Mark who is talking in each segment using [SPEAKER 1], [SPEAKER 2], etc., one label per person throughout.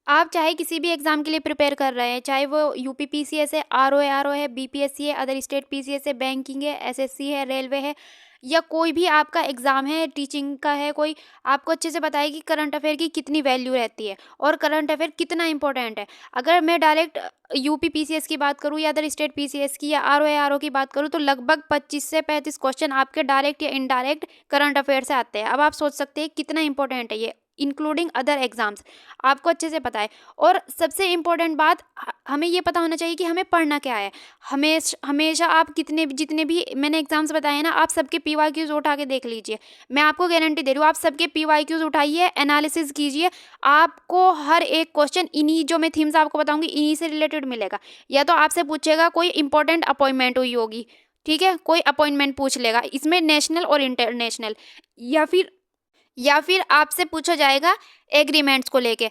[SPEAKER 1] आप चाहे किसी भी एग्ज़ाम के लिए प्रिपेयर कर रहे हैं, चाहे वो यूपीपीसीएस है, आरओ है, बीपीएससी है, अदर स्टेट पीसीएस है, बैंकिंग है, एसएससी है, रेलवे है, या कोई भी आपका एग्ज़ाम है, टीचिंग का है कोई, आपको अच्छे से पता है कि करंट अफेयर की कितनी वैल्यू रहती है और करंट अफेयर कितना इंपॉर्टेंट है। अगर मैं डायरेक्ट यूपीपीसीएस की बात करूँ या अदर स्टेट पीसीएस की या आरओ की बात करूँ, तो लगभग 25 से 35 क्वेश्चन आपके डायरेक्ट या इनडायरेक्ट करंट अफेयर से आते हैं। अब आप सोच सकते हैं कितना इंपॉर्टेंट है ये, इंक्लूडिंग अदर एग्जाम्स, आपको अच्छे से पता है। और सबसे इम्पोर्टेंट बात, हमें ये पता होना चाहिए कि हमें पढ़ना क्या है। हमेशा आप जितने भी मैंने एग्जाम्स बताए हैं ना, आप सबके पीवाईक्यूज उठा के देख लीजिए। मैं आपको गारंटी दे रही हूँ, आप सबके पीवाईक्यूज उठाइए, एनालिसिस कीजिए, आपको हर एक क्वेश्चन इन्हीं जो मैं थीम्स आपको बताऊंगी इन्हीं से रिलेटेड मिलेगा। या तो आपसे पूछेगा कोई इंपॉर्टेंट अपॉइंटमेंट हुई होगी, ठीक है, कोई अपॉइंटमेंट पूछ लेगा इसमें नेशनल और इंटरनेशनल, या फिर आपसे पूछा जाएगा एग्रीमेंट्स को लेके,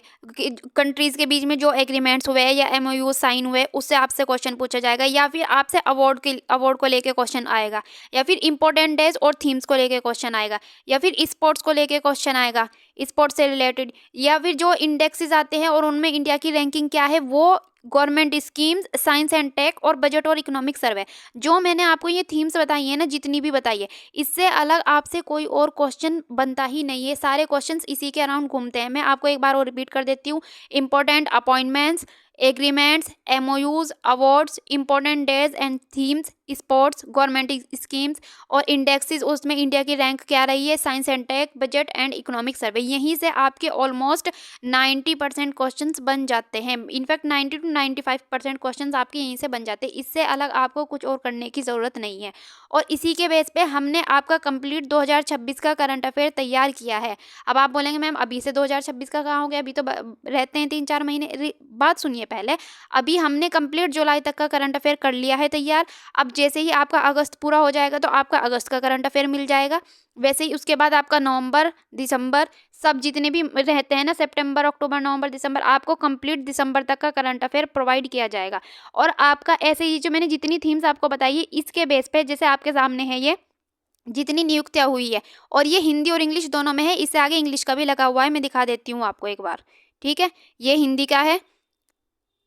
[SPEAKER 1] कंट्रीज के बीच में जो एग्रीमेंट्स हुए हैं या एमओयू साइन हुए उससे आपसे क्वेश्चन पूछा जाएगा, या फिर आपसे अवार्ड को लेके क्वेश्चन आएगा, या फिर इंपॉर्टेंट डेज और थीम्स को लेके क्वेश्चन आएगा, या फिर स्पोर्ट्स को लेके क्वेश्चन आएगा, स्पोर्ट्स से रिलेटेड, या फिर जो इंडेक्सेस आते हैं और उनमें इंडिया की रैंकिंग क्या है, वो government schemes, science and tech और बजट और इकोनॉमिक सर्वे। जो मैंने आपको ये थीम्स बताई है ना, जितनी भी बताई है, इससे अलग आपसे कोई और क्वेश्चन बनता ही नहीं है। सारे क्वेश्चंस इसी के अराउंड घूमते हैं। मैं आपको एक बार और रिपीट कर देती हूँ, important appointments, agreements, MOUs, awards, important days and themes, sports, government schemes और इंडेक्सेस, उसमें इंडिया की रैंक क्या रही है, science and tech, budget and economic survey. यहीं से आपके ऑलमोस्ट 90% क्वेश्चंस बन जाते हैं। इनफैक्ट 90 to 95% क्वेश्चंस आपके यहीं से बन जाते हैं। इससे अलग आपको कुछ और करने की ज़रूरत नहीं है। और इसी के बेस पे हमने आपका कंप्लीट 2026 का करंट अफेयर तैयार किया है। अब आप बोलेंगे मैम अभी से 2026 का कहाँ हो गया, अभी तो रहते हैं 3-4 महीने। बात सुनिए पहले, अभी हमने कंप्लीट जुलाई तक का करंट अफेयर कर लिया है तैयार। अब जैसे ही आपका अगस्त पूरा हो जाएगा तो आपका अगस्त का करंट अफेयर मिल जाएगा। वैसे ही उसके बाद आपका नवंबर, दिसंबर, सब जितने भी रहते हैं ना, सितंबर, अक्टूबर, नवंबर, दिसंबर, आपको कंप्लीट दिसंबर तक का करंट अफेयर प्रोवाइड किया जाएगा। और आपका ऐसे ही जो मैंने जितनी थीम्स आपको बताई है, इसके बेस पे जैसे आपके सामने है ये जितनी नियुक्तियां हुई है, और ये हिंदी और इंग्लिश दोनों में है, इससे आगे इंग्लिश का भी लगा हुआ है, मैं दिखा देती हूँ आपको एक बार। ठीक है, ये हिंदी का है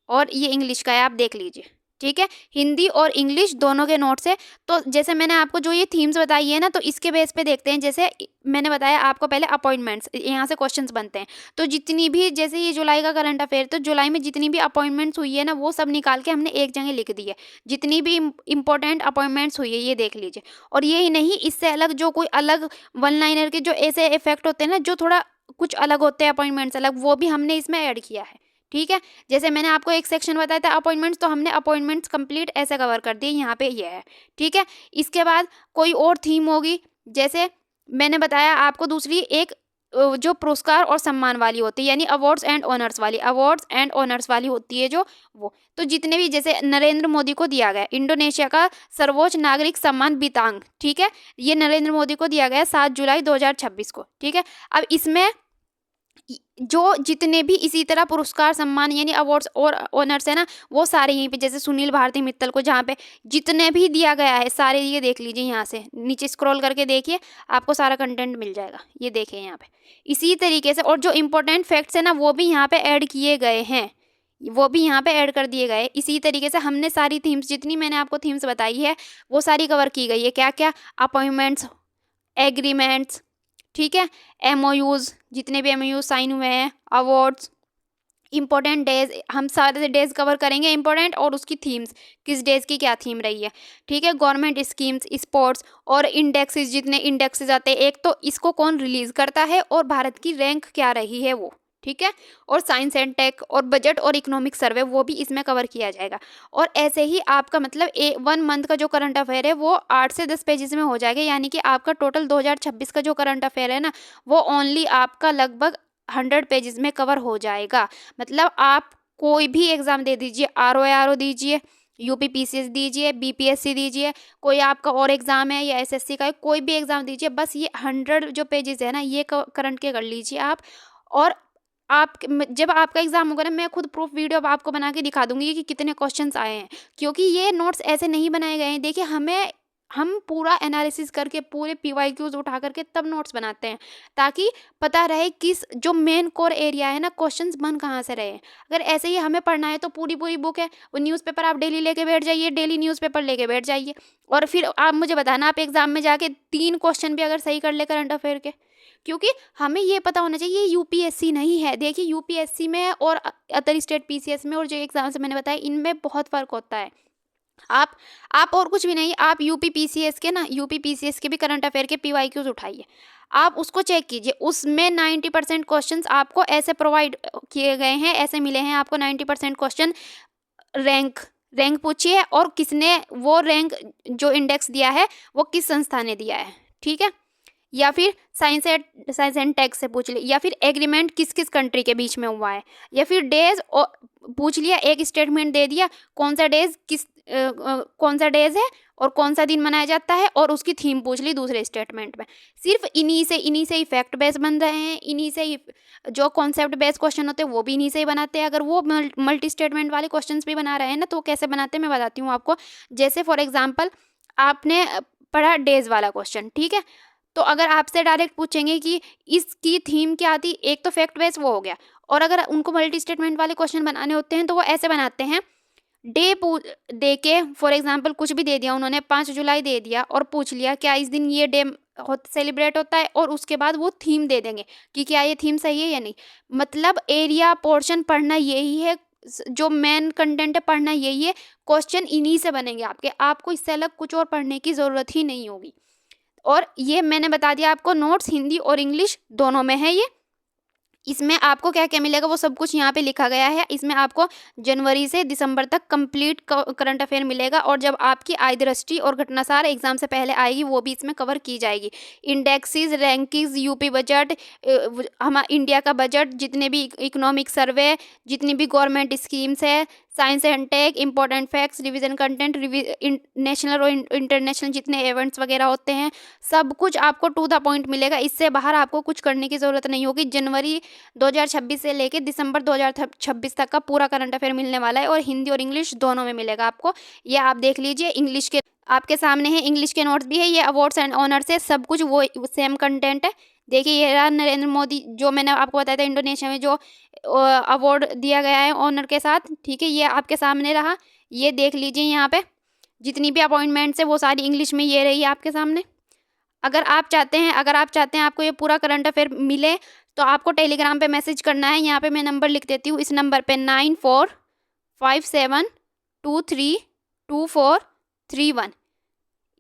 [SPEAKER 1] और ये इंग्लिश का है, आप देख लीजिए। ठीक है, हिंदी और इंग्लिश दोनों के नोट्स है। तो जैसे मैंने आपको जो ये थीम्स बताई है ना, तो इसके बेस पे देखते हैं। जैसे मैंने बताया आपको पहले अपॉइंटमेंट्स, यहाँ से क्वेश्चंस बनते हैं। तो जितनी भी, जैसे ये जुलाई का करंट अफेयर, तो जुलाई में जितनी भी अपॉइंटमेंट्स हुई है ना, वो सब निकाल के हमने एक जगह लिख दी है। जितनी भी इंपॉर्टेंट अपॉइंटमेंट्स हुई है ये देख लीजिए। और यही नहीं, इससे अलग जो कोई अलग वन लाइनर के जो ऐसे इफेक्ट होते हैं ना, जो थोड़ा कुछ अलग होते हैं अपॉइंटमेंट्स अलग, वो भी हमने इसमें ऐड किया है। ठीक है, जैसे मैंने आपको एक सेक्शन बताया था अपॉइंटमेंट्स, तो हमने अपॉइंटमेंट्स कंप्लीट ऐसे कवर कर दिए, यहाँ पे ये है। ठीक है, इसके बाद कोई और थीम होगी, जैसे मैंने बताया आपको दूसरी एक जो पुरस्कार और सम्मान वाली होती है, यानी अवार्ड्स एंड ऑनर्स वाली होती है जो, वो तो जितने भी, जैसे नरेंद्र मोदी को दिया गया इंडोनेशिया का सर्वोच्च नागरिक सम्मान बितांग। ठीक है, ये नरेंद्र मोदी को दिया गया 7 जुलाई 2026 को। ठीक है, अब इसमें जो जितने भी इसी तरह पुरस्कार सम्मान यानी अवार्ड्स और ऑनर्स है ना, वो सारे यहीं पे, जैसे सुनील भारती मित्तल को जहाँ पे जितने भी दिया गया है सारे, ये देख लीजिए, यहाँ से नीचे स्क्रॉल करके देखिए, आपको सारा कंटेंट मिल जाएगा। ये देखिए यहाँ पे इसी तरीके से, और जो इम्पोर्टेंट फैक्ट्स है ना, वो भी यहाँ पे ऐड किए गए हैं, वो भी यहाँ पे ऐड कर दिए गए। इसी तरीके से हमने सारी थीम्स, जितनी मैंने आपको थीम्स बताई है, वो सारी कवर की गई है। क्या क्या, अपॉइंटमेंट्स, एग्रीमेंट्स, ठीक है, एमओयूज, जितने भी एमओयूज साइन हुए हैं, अवार्ड्स, इंपॉर्टेंट डेज, हम सारे डेज कवर करेंगे इंपॉर्टेंट, और उसकी थीम्स, किस डेज की क्या थीम रही है। ठीक है, गवर्नमेंट स्कीम्स, स्पोर्ट्स और इंडेक्सेस, जितने इंडेक्सेस आते हैं, एक तो इसको कौन रिलीज करता है और भारत की रैंक क्या रही है वो। ठीक है, और साइंस एंड टेक और बजट और इकोनॉमिक सर्वे, वो भी इसमें कवर किया जाएगा। और ऐसे ही आपका मतलब 1 मंथ का जो करंट अफेयर है वो 8 से 10 पेजेस में हो जाएगा, यानी कि आपका टोटल 2026 का जो करंट अफेयर है ना, वो ओनली आपका लगभग 100 पेजेस में कवर हो जाएगा। मतलब आप कोई भी एग्जाम दे दीजिए, आरओ दीजिए, यूपीपीसीएस दीजिए, बीपीएससी दीजिए, कोई आपका और एग्जाम है या एसएससी का, कोई भी एग्जाम दीजिए, बस ये 100 जो पेजेस है ना, ये करंट के कर लीजिए आप। और आप जब आपका एग्जाम होगा ना, मैं खुद प्रूफ वीडियो अब आपको बना के दिखा दूंगी कि कितने क्वेश्चंस आए हैं, क्योंकि ये नोट्स ऐसे नहीं बनाए गए हैं। देखिए, हमें हम पूरा एनालिसिस करके पूरे PYQs उठा करके तब नोट्स बनाते हैं, ताकि पता रहे किस जो मेन कोर एरिया है ना, क्वेश्चंस बन कहाँ से रहे हैं। अगर ऐसे ही हमें पढ़ना है तो पूरी बुक है, वो न्यूज़पेपर आप डेली लेके बैठ जाइए, डेली न्यूज़पेपर लेके बैठ जाइए, और फिर आप मुझे बताना आप एग्जाम में जाके 3 क्वेश्चन भी अगर सही कर ले करंट अफेयर के। क्योंकि हमें ये पता होना चाहिए ये UPSC नहीं है। देखिए UPSC में और अदर स्टेट PCS में और जो एग्जाम्स मैंने बताया इनमें बहुत फ़र्क होता है। आप और कुछ भी नहीं, आप यूपी PCS के भी करंट अफेयर के PYQs उठाइए, आप उसको चेक कीजिए, उसमें 90% क्वेश्चंस आपको ऐसे प्रोवाइड किए गए हैं, ऐसे मिले हैं आपको 90% क्वेश्चन। रैंक पूछिए और किसने वो रैंक जो इंडेक्स दिया है वो किस संस्था ने दिया है, ठीक है। या फिर साइंस एंड टेक से पूछ लिया, या फिर एग्रीमेंट किस किस कंट्री के बीच में हुआ है, या फिर डेज पूछ लिया, एक स्टेटमेंट दे दिया कौन सा डेज है और कौन सा दिन मनाया जाता है, और उसकी थीम पूछ ली दूसरे स्टेटमेंट में। सिर्फ इन्हीं से ही फैक्ट बेस बन रहे हैं, इन्हीं से ही जो कॉन्सेप्ट बेस्ड क्वेश्चन होते हैं वो भी इन्हीं से ही बनाते हैं। अगर वो मल्टी स्टेटमेंट वाले क्वेश्चंस भी बना रहे हैं ना, तो कैसे बनाते हैं मैं बताती हूँ आपको। जैसे फॉर एग्जाम्पल आपने पढ़ा डेज वाला क्वेश्चन, ठीक है, तो अगर आपसे डायरेक्ट पूछेंगे कि इसकी थीम क्या थी, एक तो फैक्ट बेस वो हो गया, और अगर उनको मल्टी स्टेटमेंट वाले क्वेश्चन बनाने होते हैं तो वो ऐसे बनाते हैं, डे दे के फॉर एग्जांपल कुछ भी दे दिया उन्होंने, 5 जुलाई दे दिया और पूछ लिया क्या इस दिन ये डे सेलिब्रेट होता है, और उसके बाद वो थीम दे देंगे कि क्या ये थीम सही है या नहीं। मतलब एरिया पोर्शन पढ़ना यही है, जो मेन कंटेंट है पढ़ना यही है, क्वेश्चन इन्हीं से बनेंगे आपको इससे अलग कुछ और पढ़ने की ज़रूरत ही नहीं होगी। और ये मैंने बता दिया आपको, नोट्स हिंदी और इंग्लिश दोनों में है ये। इसमें आपको क्या क्या मिलेगा वो सब कुछ यहाँ पे लिखा गया है। इसमें आपको जनवरी से दिसंबर तक कंप्लीट करंट अफेयर मिलेगा, और जब आपकी आय दृष्टि और घटनासार एग्जाम से पहले आएगी वो भी इसमें कवर की जाएगी। इंडेक्सेस, रैंकिंग्स, यूपी बजट, हमारा इंडिया का बजट, जितने भी इकोनॉमिक सर्वे, जितनी भी गवर्नमेंट स्कीम्स है, science and tech, important facts, revision content, national और इंटरनेशनल जितने इवेंट्स वगैरह होते हैं, सब कुछ आपको टू द पॉइंट मिलेगा। इससे बाहर आपको कुछ करने की ज़रूरत नहीं होगी। जनवरी 2026 से लेके दिसंबर 2026 तक का पूरा करंट अफेयर मिलने वाला है, और हिंदी और इंग्लिश दोनों में मिलेगा आपको। ये आप देख लीजिए, इंग्लिश के आपके सामने है, इंग्लिश के नोट्स भी है, ये अवार्ड्स एंड ऑनर्स है, सब कुछ वो सेम कंटेंट है। देखिए ये रहा नरेंद्र मोदी, जो मैंने आपको बताया था इंडोनेशिया में जो अवार्ड दिया गया है ऑनर के साथ, ठीक है, ये आपके सामने रहा। ये देख लीजिए, यहाँ पे जितनी भी अपॉइंटमेंट्स है वो सारी इंग्लिश में ये रही है आपके सामने। अगर आप चाहते हैं आपको ये पूरा करंट अफेयर मिले, तो आपको टेलीग्राम पे मैसेज करना है। यहाँ पे मैं नंबर लिख देती हूँ, इस नंबर पे 9457232431,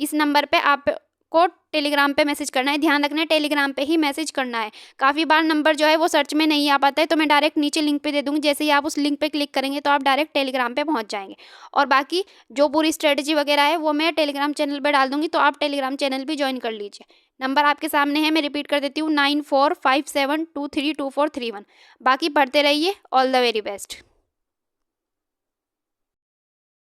[SPEAKER 1] इस नंबर पे आपको टेलीग्राम पे मैसेज करना है। ध्यान रखना है टेलीग्राम पे ही मैसेज करना है। काफ़ी बार नंबर जो है वो सर्च में नहीं आ पाता है, तो मैं डायरेक्ट नीचे लिंक पे दे दूँगी, जैसे ही आप उस लिंक पे क्लिक करेंगे तो आप डायरेक्ट टेलीग्राम पे पहुंच जाएंगे। और बाकी जो पूरी स्ट्रेटजी वगैरह है वो मैं टेलीग्राम चैनल पे डाल दूँगी, तो आप टेलीग्राम चैनल भी ज्वाइन कर लीजिए। नंबर आपके सामने है, मैं रिपीट कर देती हूँ, 9457232431। बाकी पढ़ते रहिए। All the very best.